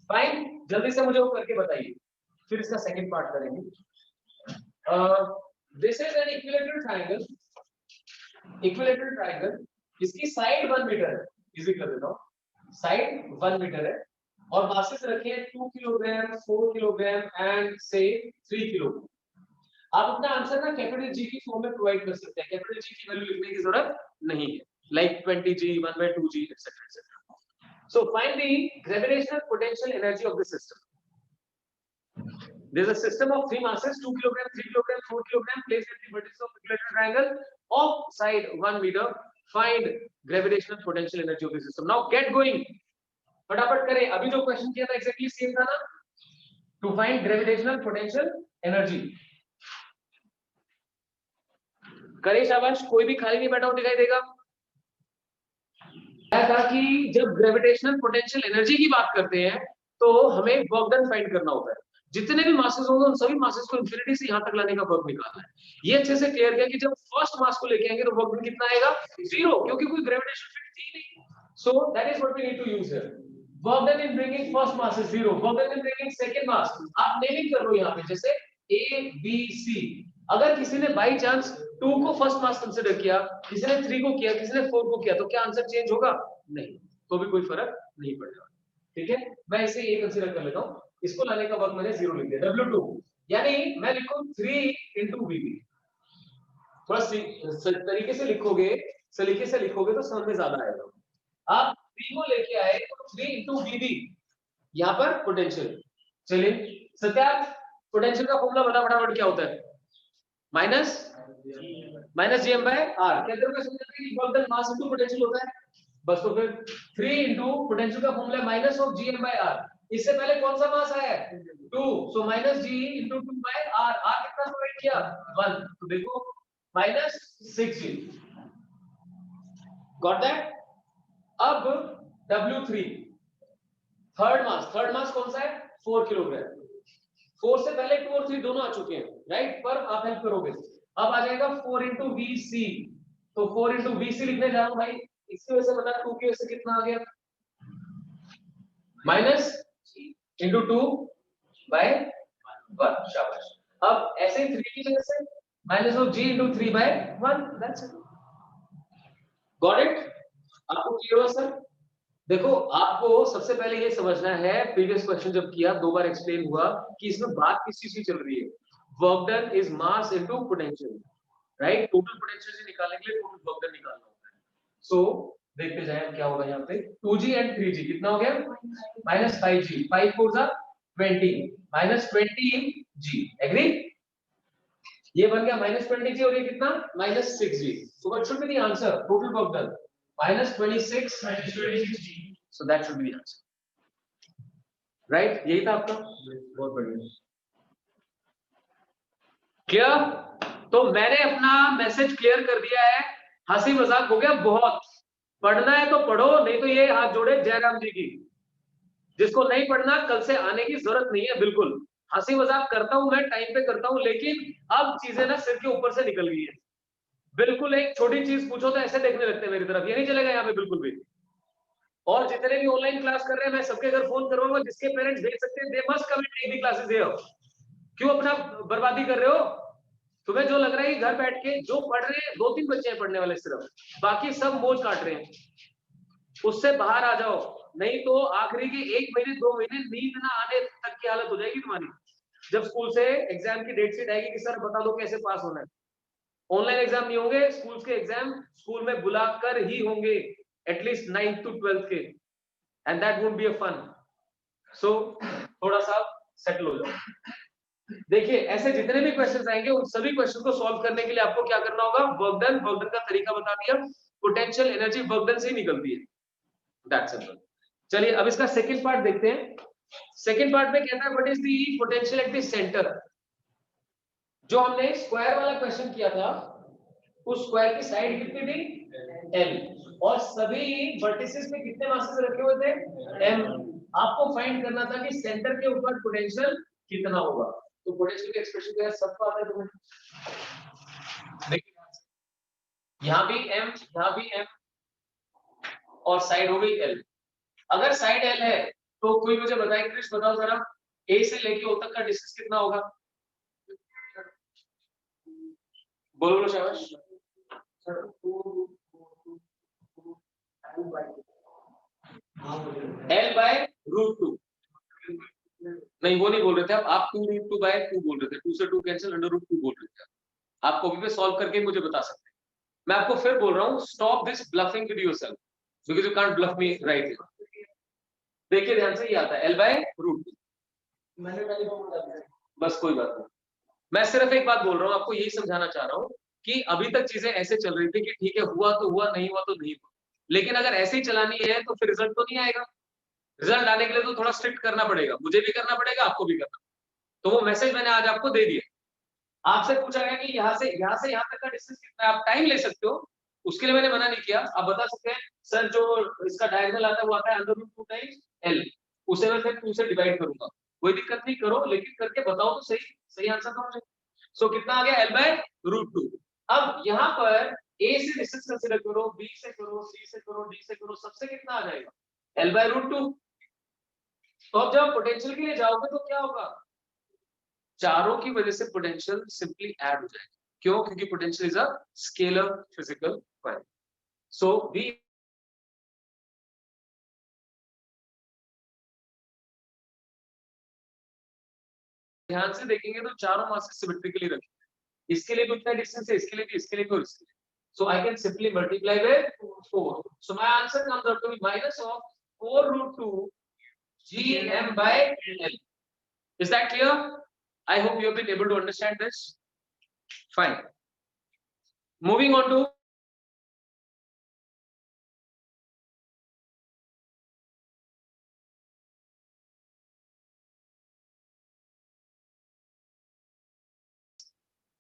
fine जल्दी से मुझे वो करके बताइए फिर इसका सेकंड पार्ट करेंगे this is an equilateral triangle इसकी साइड 1 मीटर है इजी कर देता हूं साइड 1 मीटर है और मासेस रखे 2 किलोग्राम, 4 किलोग्राम एंड से 3 किलोग्राम। आप अपना आंसर ना कैपिटल जी की फॉर्म में प्रोवाइड कर सकते हैं, कैपिटल जी की वैल्यू लिखने की जरूरत नहीं है, like 20g, 1/2g etc etc. So find the gravitational potential energy of the system. There is a system of three masses, 2 kilogram, 3 kilogram, 4 kilogram, placed at the vertex of equilateral triangle of side 1 meter. Find gravitational potential energy of the system. Now get going. फटाफट करें, अभी जो question किया था exactly same था ना, to find gravitational potential energy. करे शाबाश, कोई भी खाली नहीं बैठा हुआ दिखाई देगा। था कि जब ग्रेविटेशनल पोटेंशियल एनर्जी की बात करते हैं तो हमें वर्क डन फाइंड करना होता है। जितने भी मासेस होंगे उन सभी मासेस को इंफिनिटी से यहां तक लाने का वर्क निकालना है। ये अच्छे से क्लियर किया कि जब फर्स्ट मास को लेके आएंगे तो वर्क डन कितना आएगा, 0, क्योंकि कोई ग्रेविटेशन फील्ड थी नहीं। So that is what we need to use here. Work done in bringing first mass is 0, work done in bringing second mass, आप नेमिंग कर लो यहां पे, जैसे ए बी सी। अगर किसी ने बाई चांस 2 को फर्स्ट मास कंसीडर किया, किसी ने 3 को किया, किसी ने 4 को किया, तो क्या आंसर चेंज होगा? नहीं, तो भी कोई फर्क नहीं पड़ेगा। ठीक है, मैं इसे ये कंसीडर कर लेता हूं, इसको लाने का वक्त मैंने 0 लिख दिया, W2, यानी मैं लिखूं 3 into VB। थोड़ा तरीके से लिखोगे, सलीके से लिखोगे तो समझ में ज्यादा आएगा। आप 3 को लेके आए तो 3 into VB, यहां पर पोटेंशियल। चलिए सत्यार्थ, पोटेंशियल का फॉर्मूला बता फटाफट, क्या होता है? Minus GM by R। क्या तेरे को समझ में कि work done mass into potential होता है? बस तो फिर 3 into पोटेंशियल का फॉर्मूला है minus of GM by R। इससे पहले कौन सा मास आया है? 2, so minus G into 2 by R। R कितना प्रोवाइड किया? 1, तो देखो माइनस 6G। Got that? अब W3 थर्ड मास कौन सा है? 4 किलोग्राम। 4 से पहले 2 और 3 दोनों आ चुके हैं, राइट? पर आप हेल्प करोगे, अब आ जाएगा 4 into VC। तो 4 into VC लिखने जा रहा हूं भाई, इसकी वजह से बता 2 की वजह से कितना आ गया? Minus into 2 by 1। शाबाश। अब ऐसे 3 की वजह से minus of G into 3 by 1। That's it. Got it? आपको क्लियर हुआ सर? देखो, आपको सबसे पहले ये समझना है, प्रीवियस क्वेश्चन जब किया 2 बार एक्सप्लेन हुआ कि इसमें बात किस चीज की चल रही है। Work done is mass into potential, right? Total potential से निकालने के लिए टोटल वर्क डन निकालना होता है। सो देखते जाएं क्या होगा यहाँ पे। 2G एंड 3G कितना हो गया? माइनस 5G, 5 4 जा 20, माइनस 20G। एग्री? ये बन गया माइनस 20G और ये कितना? Minus 6G। So what should be the answer? Total work done minus 26 G। So that should be the answer, right? यही था आपका। बहुत बढ़िया, क्लियर? तो मैंने अपना मैसेज क्लियर कर दिया है। हंसी मजाक हो गया बहुत, पढ़ना है तो पढ़ो, नहीं तो ये हाथ जोड़े जयराम जी की। जिसको नहीं पढ़ना कल से आने की जरूरत नहीं है। बिल्कुल हंसी मजाक करता हूं मैं, टाइम पे करता हूं, लेकिन अब चीजें ना सिर के ऊपर से निकल गई है। बिल्कुल एक छोटी चीज पूछो तो ऐसे देखने लगते हैं मेरी तरफ, ये नहीं चलेगा यहाँ पे बिल्कुल भी। और जितने भी ऑनलाइन क्लास कर रहे हैं, मैं सबके घर फोन करूंगा, जिसके पेरेंट्स भेज सकते हैं, they must come in take the classes here. क्यों अपना बर्बादी कर रहे हो? तुम्हें जो लग रहा है कि घर बैठ के जो पढ़ रहे हैं, 2-3 बच्चे हैं पढ़ने वाले सिर्फ, बाकी सब मौज काट रहे हैं, उससे बाहर आ जाओ, नहीं तो आखिरी के 1 महीने 2 महीने नींद ना आने तक की हालत हो जाएगी तुम्हारी। जब स्कूल से एग्जाम की डेट शीट आएगी कि सर बता दो कैसे पास होना है। ऑनलाइन एग्जाम नहीं होंगे, स्कूल के एग्जाम स्कूल में बुलाकर ही होंगे, एटलीस्ट 9th to 12th के, and that would be a fun. So थोड़ा सा सेटल हो जाओ। देखिए ऐसे जितने भी क्वेश्चंस आएंगे उन सभी क्वेश्चन को सॉल्व करने के लिए आपको क्या करना होगा? वर्क डन का तरीका बता दिया, पोटेंशियल एनर्जी वर्क डन से ही निकलती है, दैट्स सिंपल। चलिए अब इसका सेकंड पार्ट देखते हैं। सेकंड पार्ट में कहता है what is the potential at the centre. जो हमने स्क्वायर वाला क्वेश्चन किया था, उस स्क्वायर की साइड कितनी थी? L, और सभी वर्टिसेस में कितने मासेस रखे हुए थे? M। आपको फाइंड करना था कि सेंटर के ऊपर पोटेंशियल कितना होगा। तो पोटेंशियल का एक्सप्रेशन क्या है, सबको आता है तुम्हें? देखिए यहाँ भी M, यहाँ भी M, और साइड हो गई L। अगर साइड L है तो कोई मुझे बताए, क्रिश बताओ जरा, A से लेके O तक का डिस्टेंस कितना होगा? बोलो बोलो शाबाश। L बाय रूट टू, नहीं वो नहीं बोल रहे थे आप 2 रूट 2 बाय 2 बोल रहे थे, 2 से 2 कैंसिल, अंडर रूट 2 बोल रहे थे आप कॉपी पे सॉल्व करके मुझे बता सकते हैं। मैं आपको फिर बोल रहा हूँ, stop this bluffing with yourself because you can't bluff me right here. देखिए ध्यान से, ये आता है L बाय रूट 2, मैंने पहले बस कोई बात नहीं, मैं सिर्फ एक बात बोल रहा हूँ, आपको यही समझाना चाह रहा हूँ कि अभी तक चीजें ऐसे चल रही थी कि ठीक है हुआ तो हुआ, नहीं हुआ तो नहीं हुआ, लेकिन अगर ऐसे ही चलानी है तो फिर रिजल्ट तो नहीं आएगा। रिजल्ट आने के लिए तो थोड़ा स्ट्रिक्ट करना पड़ेगा, मुझे भी करना पड़ेगा, आपको भी करना। तो वो मैसेज मैंने आज आपको दे दिया। आपसे पूछा गया कि यहाँ से यहाँ तक का डिस्टेंस कितना है, आप टाइम ले सकते हो, उसके लिए मैंने मना नहीं किया। आप बता सकते हैं सर जो इसका डायगोनल आता है वो आता है अंडर रूट 2 टाइम्स एल, उसे मैं फिर 2 से डिवाइड करूंगा, कोई दिक्कत नहीं, करो लेकिन करके बताओ तो सही, सही आंसर दो मुझे। सो कितना आ गया L बाय रूट 2। अब यहाँ पर A से डिस्टेंस कंसीडर करो, B से करो, C से करो, D से करो, सबसे कितना आ जाएगा L बाय रूट 2। तो अब जब पोटेंशियल के लिए जाओगे तो क्या होगा, चारों की वजह से पोटेंशियल सिंपली ऐड हो जाएगा। क्यों? क्योंकि potential is a scalar physical quantity. So we ध्यान से देखेंगे तो चारों मासेस सिमेट्रिकली रखेंगे, इसके लिए भी उतना डिस्टेंस है, इसके लिए भी, इसके लिए भी और इसके लिए। So I can simply multiply with 4. So my answer comes out to be minus of 4 root 2 gm by L. Is that clear? I hope you have been able to understand this. Fine. Moving on to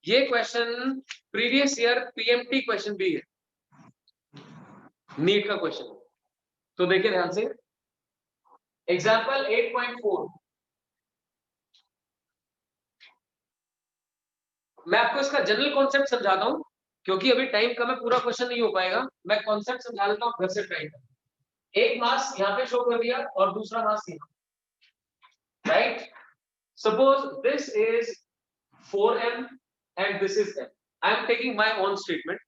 ये question previous year PMT question भी है, NEET का question. तो देखिए ध्यान से, example 8.4, मैं आपको इसका जनरल कॉन्सेप्ट समझाता हूं क्योंकि अभी टाइम कम है, पूरा क्वेश्चन नहीं हो पाएगा, मैं कॉन्सेप्ट समझा देता हूं, घर से ट्राई कर। एक मास यहाँ पे शो कर दिया और दूसरा मास यहाँ, right? Suppose this is 4m and this is m. I am taking my own statement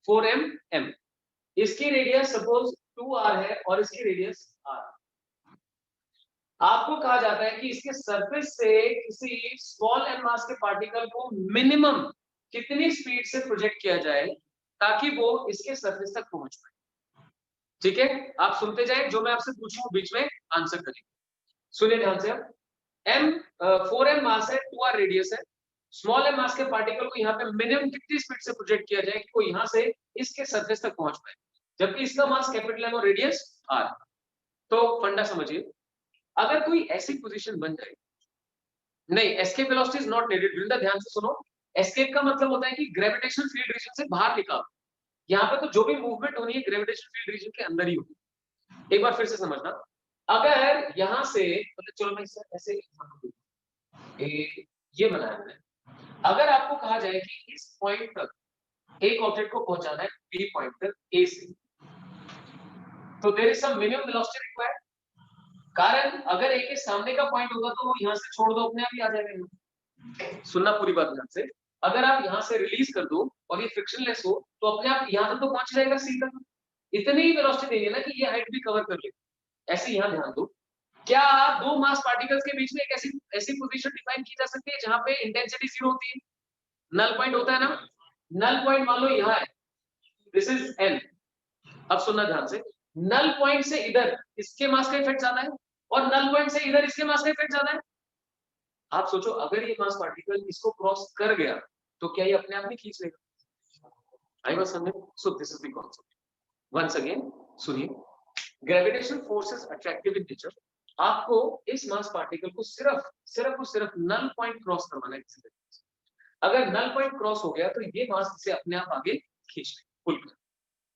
4m m. इसकी रेडियस सपोज 2r है और इसकी रेडियस r। आपको कहा जाता है कि इसके सरफेस से किसी स्मॉल एम मास के पार्टिकल को मिनिमम कितनी स्पीड से प्रोजेक्ट किया जाए ताकि वो इसके सरफेस तक पहुंच पाए। ठीक है, आप सुनते जाएं, जो मैं आपसे पूछूं बीच में आंसर करें। सुनिए ध्यान से, m 4m मास है, 2r रेडियस है, स्मॉल एम मास के पार्टिकल को यहाँ पे मिनिमम कितनी स्पीड से प्रोजेक्ट किया जाए कि वो यहाँ से इसके सरफेस तक पहुंच पाए, जबकि इसका मास कैपिटल एम और रेडियस r। तो फंडा समझिए, अगर कोई ऐसी पोजीशन बन जाए, नहीं escape velocity is not needed, Vrinda ध्यान से सुनो, एस्केप का मतलब होता है कि ग्रेविटेशनल फील्ड रीजन से बाहर निकाल। यहाँ पे तो जो भी मूवमेंट होनी है ग्रेविटेशनल फील्ड रीजन के अंदर ही होगी। एक बार फिर से समझना, अगर यहाँ से मतलब चलो मैं ऐसे ये बनाया मैंने, अगर आपको कहा जाए कि इस पॉइंट तक एक ऑब्जेक्ट को पहुंचाना है बी पॉइंट तक ए से, तो there is some minimum velocity required. कारण अगर ए के सामने का पॉइंट होगा तो वो यहाँ से छोड़ दो, अपने आप ही आ जाएगा। सुनना पूरी बात ध्यान से, अगर आप यहाँ से रिलीज कर दो और ये फ्रिक्शनलेस हो तो अपने आप यहाँ तक तो पहुंच जाएगा सी तक, इतनी ही वेलोसिटी देंगे ना कि ये हाइट भी कवर कर ले। ऐसे यहाँ ध्यान दो, क्या दो मास पार्टिकल्स के बीच में एक ऐसी पोजीशन डिफाइन की जा सकती है जहां पे इंटेंसिटी जीरो होती है, नल पॉइंट होता है ना, नल पॉइंट मान लो यहाँ है, दिस इज एन। अब सुनना ध्यान से, नल पॉइंट से इधर इसके मास का इफेक्ट ज्यादा है और नल पॉइंट से इधर इसके मास का इफेक्ट ज्यादा है। आप सोचो अगर ये मास पार्टिकल इसको क्रॉस कर गया तो क्या ये अपने आप नहीं खींच लेगा? आई वाज समझे? So this is the concept. Once again सुनिए, gravitational force is attractive in nature. आपको इस मास पार्टिकल को सिर्फ नल पॉइंट क्रॉस करवाना है किसी तरीके से। अगर नल पॉइंट क्रॉस हो गया तो ये मास इसे अपने आप आगे खींच ले, पुल कर।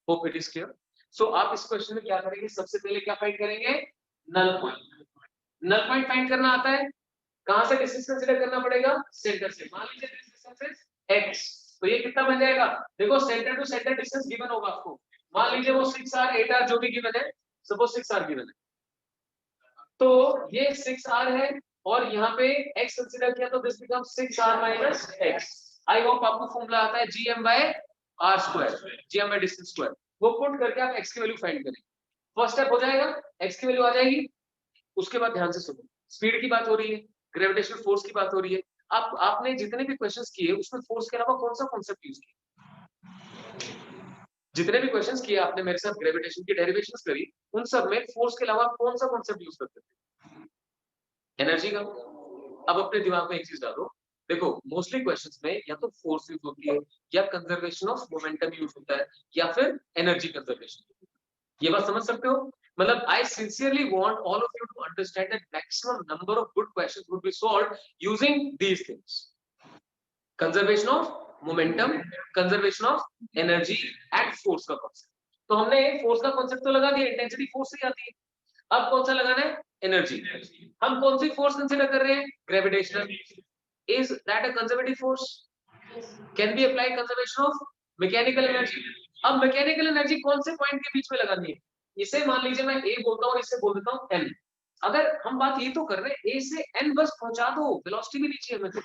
Hope it is clear. So आप इस क्वेश्चन में क्या करेंगे, सबसे पहले क्या फाइंड करेंगे, null point. Null point find करना आता है, कहां से डिस्टेंस कंसीडर करना पड़ेगा, सेंटर से। मान लीजिए दिस डिस्टेंस इज x, तो ये कितना बन जाएगा, देखो centre to centre distance given होगा आपको, मान लीजिए वो 6r 8r जो भी गिवन है, सपोज 6r गिवन है, तो ये 6r है और यहाँ पे x कंसीडर किया तो this become 6r minus x। I hope आपको फॉर्मूला आता है gm by r square, gm by distance square, वो पुट करके आप x की वैल्यू फाइंड करेंगे। फर्स्ट स्टेप हो जाएगा, x की वैल्यू आ जाएगी। उसके बाद ध्यान से सुनो, स्पीड की बात हो रही है, ग्रेविटेशनल फोर्स की बात हो रही है। आपने जितने भी क्वेश्चंस किए उसमें फोर्स के अलावा कौन सा कॉन्सेप्ट यूज किया? जितने भी क्वेश्चंस किए आपने मेरे साथ ग्रेविटेशन की डेरिवेशंस करी, उन सब में फोर्स के अलावा कौन सा कॉन्सेप्ट यूज करते थे? एनर्जी का। अब अपने दिमाग में एक चीज डालो, देखो मोस्टली क्वेश्चंस में या तो फोर्स यूज होती है, या कंजर्वेशन ऑफ मोमेंटम यूज होता है, या फिर एनर्जी कंजर्वेशन। ये बात समझ सकते हो? मतलब I sincerely want all of you to understand that maximum number of good questions would be solved using these things. Conservation of momentum, conservation of energy and force का कॉन्सेप्ट। तो हमने force का कॉन्सेप्ट तो लगा दिया, intensity force से आती है। अब कौन सा लगाना है? एनर्जी। हम कौन सी फोर्स कंसीडर कर रहे हैं? Gravitational. Is that a conservative force? Can be apply conservation of mechanical energy. अब मैकेनिकल एनर्जी कौन से पॉइंट के बीच में लगानी है? इसे मान लीजिए मैं ए बोलता हूं और इसे बोल देता हूं एन। अगर हम बात ये तो कर रहे हैं ए से एन बस पहुंचा दो, वेलोसिटी भी नहीं चाहिए हमें तो।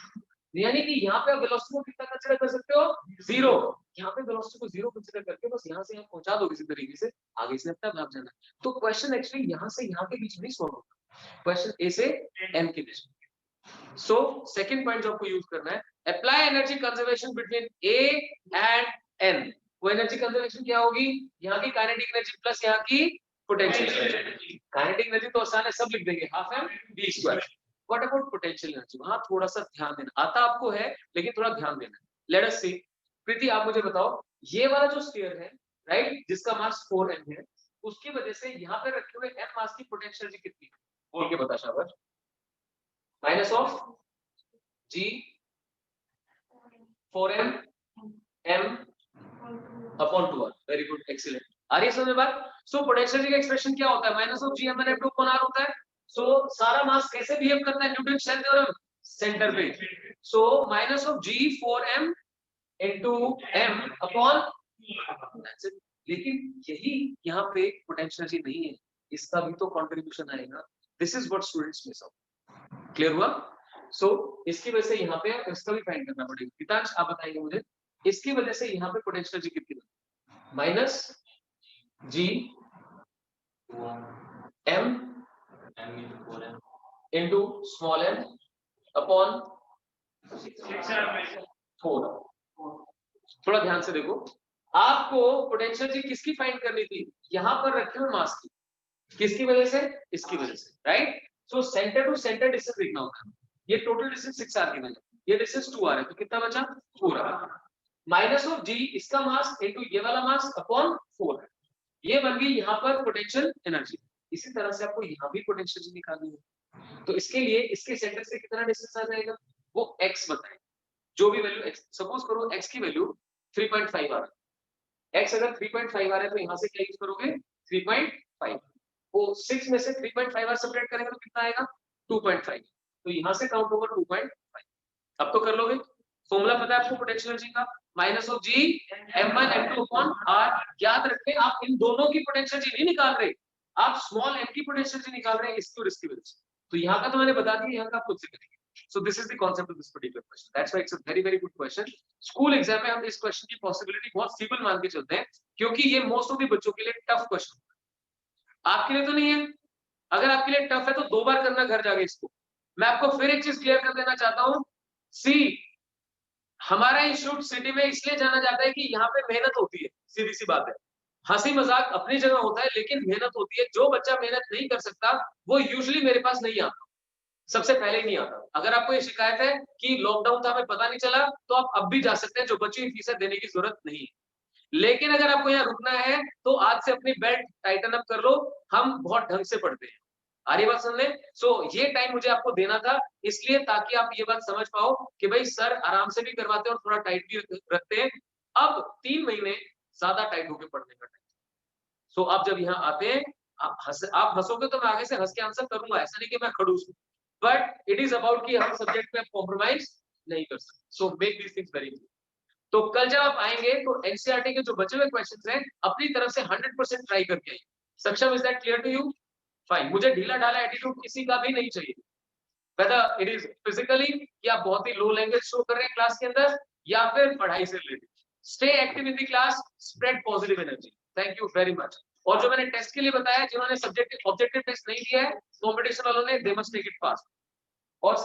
यानी कि यहाँ पे आप वेलोसिटी को कितना कंसीडर कर सकते हो? जीरो। यहाँ पे वेलोसिटी को जीरो कंसीडर करके बस यहाँ से यहाँ पहुंचा दो किसी तरीके से, आगे से अपना भाग जाना। तो क्वेश्चन एक्चुअली यहाँ से यहाँ के बीच में सॉल्व होगा, क्वेश्चन ए से एन के बीच में। सो सेकंड पॉइंट जो आपको यूज करना है, apply energy conservation between A and N. वो एनर्जी कंजर्वेशन क्या होगी? यहाँ की काइनेटिक एनर्जी प्लस यहाँ की पोटेंशियल एनर्जी। काइनेटिक एनर्जी तो आसान है, सब लिख देंगे, half M B square. What about potential energy? वहां थोड़ा सा ध्यान देना, आता आपको है लेकिन थोड़ा ध्यान देना। लेट अस सी। प्रीति आप मुझे बताओ, ये वाला जो स्फीयर है, राइट, जिसका मास 4m है, उसकी वजह से यहाँ पे रखे हुए m मास की पोटेंशियल एनर्जी कितनी है? बोल के बता शाबाश। Minus of g 4m m upon 2r। Very good, excellent. आ रही है समझ में बात? सो पोटेंशियल एनर्जी का एक्सप्रेशन क्या होता है? Minus of g m n f2 upon r होता है। सो सारा मास कैसे बिहेव करता है न्यूटन शेल थ्योरम? सेंटर पे। So minus of g 4m into m upon, लेकिन यही यहाँ पे पोटेंशियल एनर्जी नहीं है, इसका भी तो कंट्रीब्यूशन आएगा। This is what students miss out. Clear हुआ? सो इसकी वजह से यहाँ पे इसका भी फाइंड करना पड़ेगा। पितांश आप बताएंगे मुझे, इसकी वजह से यहाँ पे पोटेंशियल एनर्जी कितनी है? Minus G M into small M upon 4। थोड़ा ध्यान से देखो, आपको पोटेंशियल एनर्जी किसकी फाइंड करनी थी? यहाँ पर रखे हुए मास की। किसकी वजह से? इसकी वजह से, right. So centre to centre distance देखना होता है। ये टोटल डिस्टेंस 6r की वजह, ये डिस्टेंस 2r है, तो कितना बचा? 4r। माइनस ऑफ g, इसका मास इनटू ये वाला मास अपॉन 4 है। ये बन गई यहाँ पर पोटेंशियल एनर्जी। इसी तरह से आपको यहाँ भी पोटेंशियल एनर्जी निकालनी है, तो इसके लिए इसके सेंटर से कितना डिस्टेंस आ जाएगा? वो x बताएं, जो भी वैल्यू x, सपोज करो x की वैल्यू 3.5 आ रहा है। x अगर 3.5 आ रहा है तो यहाँ से क्या यूज करोगे? 3.5। वो 6 में से 3.5 सेपरेट करेंगे तो कितना आएगा? 2.5। तो यहाँ से काउंट होगा 2.5। अब तो कर लोगे। फॉर्मूला पता है आपको पोटेंशियल एनर्जी का? Minus of G m1 m2 upon r। याद रखें, आप इन दोनों की पोटेंशियल एनर्जी नहीं निकाल रहे, आप स्मॉल m की पोटेंशियल एनर्जी निकाल रहे हैं इसकी और इसकी वजह से। तो यहाँ का तो मैंने बता दिया, यहाँ का आप खुद से करेंगे। So this is the concept of this particular question. That's why it's a very very good question. School exam में हम इस क्वेश्चन की पॉसिबिलिटी बहुत सिंपल मान के चलते हैं, क्योंकि ये मोस्ट ऑफ द बच्चों के लिए टफ क्वेश्चन है। आपके लिए तो नहीं है। अगर आपके लिए टफ है तो 2 बार करना घर जाके इसको। मैं आपको फिर एक चीज क्लियर कर देना चाहता हूँ। सी, हमारा इंस्टीट्यूट सिटी में इसलिए जाना जाता है कि यहाँ पे मेहनत होती है, सीधी सी बात है। हंसी मजाक अपनी जगह होता है, लेकिन मेहनत होती है। जो बच्चा मेहनत नहीं कर सकता वो यूजुअली मेरे पास नहीं आता, सबसे पहले ही नहीं आता। अगर आपको ये शिकायत है कि लॉकडाउन था हमें पता नहीं चला, तो आप अब भी जा सकते हैं, जो बच्चों की फीस देने की जरूरत नहीं है। लेकिन अगर आपको यहाँ रुकना है तो आज से अपनी बेल्ट टाइटन अप कर लो, हम बहुत ढंग से पढ़ते हैं। आ रही बात सुनने? सो ये टाइम मुझे आपको देना था, इसलिए ताकि आप ये बात समझ पाओ कि भाई सर आराम से भी करवाते हैं और थोड़ा टाइट भी रखते हैं। अब 3 महीने ज्यादा टाइट होकर पढ़ने का टाइम। सो आप जब यहाँ आते हैं, आप हंसोगे तो मैं आगे से हंस के आंसर करूंगा, ऐसा नहीं कि मैं खड़ूस हूँ, बट इट इज अबाउट कि हम सब्जेक्ट में कॉम्प्रोमाइज नहीं कर सकते। So make these things very clear. तो कल जब आप आएंगे तो एनसीईआरटी के जो बचे हुए क्वेश्चंस हैं अपनी तरफ से 100% ट्राई करके आइए। Saksham, is that clear to you? Fine. मुझे ढीला ढाला एटीट्यूड किसी का भी नहीं चाहिए, वेदर इट इज फिजिकली कि आप बहुत ही लो लैंग्वेज शो कर रहे हैं क्लास के अंदर, या फिर पढ़ाई से related. Stay active in the class, spread positive energy. Thank you very much. और जो मैंने टेस्ट के लिए बताया, जिन्होंने सब्जेक्टिव ऑब्जेक्टिव टेस्ट नहीं दिया है, कंपटीशन वालों ने they must take it pass. और